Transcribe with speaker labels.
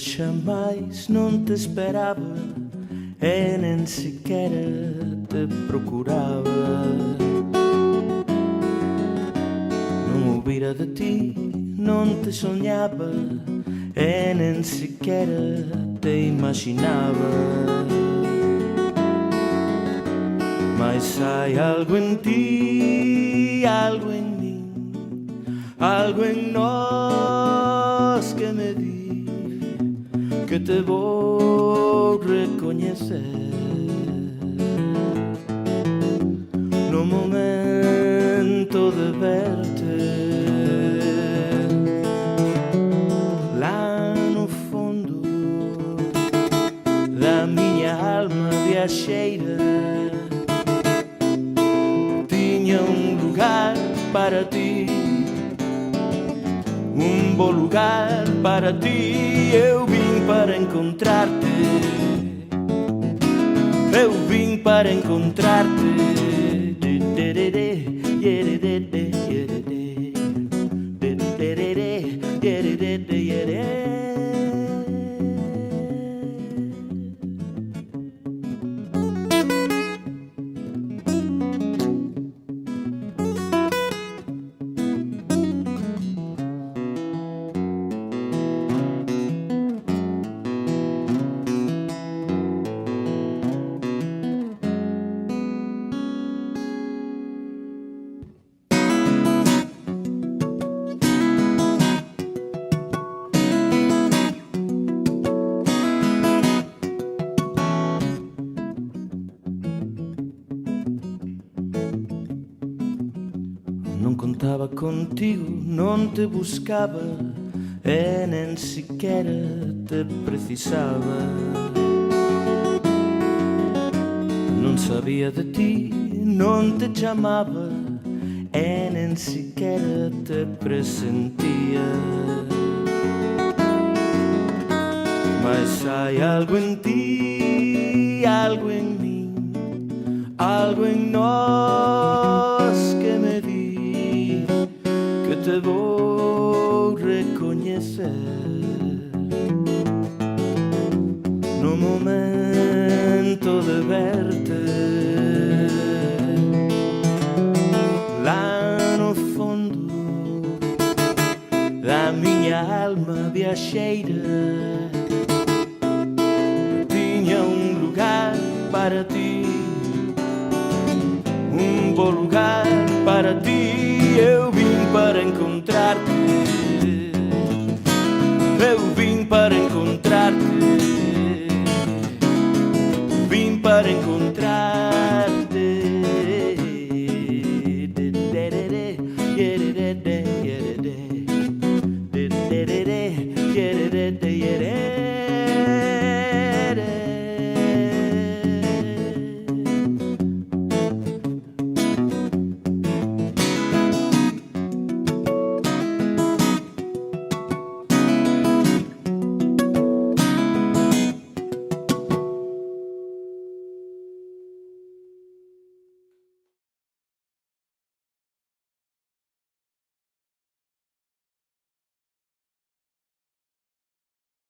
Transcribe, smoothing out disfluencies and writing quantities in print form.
Speaker 1: jamais não te esperava e nem sequer te procurava. Não ouvira de ti, não te sonhava e nem sequer te imaginava. Mas há algo em ti, algo em mim, algo em nós que me diz que te vou reconhecer no momento de verte lá no fundo da minha alma viajeira. Tinha lugar para ti, bom lugar para ti. Eu vim para encontrar-te, eu vim para encontrar-te. Não contava contigo, não te buscava e nem sequer te precisava. Não sabia de ti, não te chamava e nem sequer te pressentia. Mas há algo em ti, algo em mim, algo em nós que me diz que te vou reconhecer no momento de verte lá no fundo da minha alma viajeira. Tinha lugar para ti, bom lugar para ti. Eu vim para encontrar-te,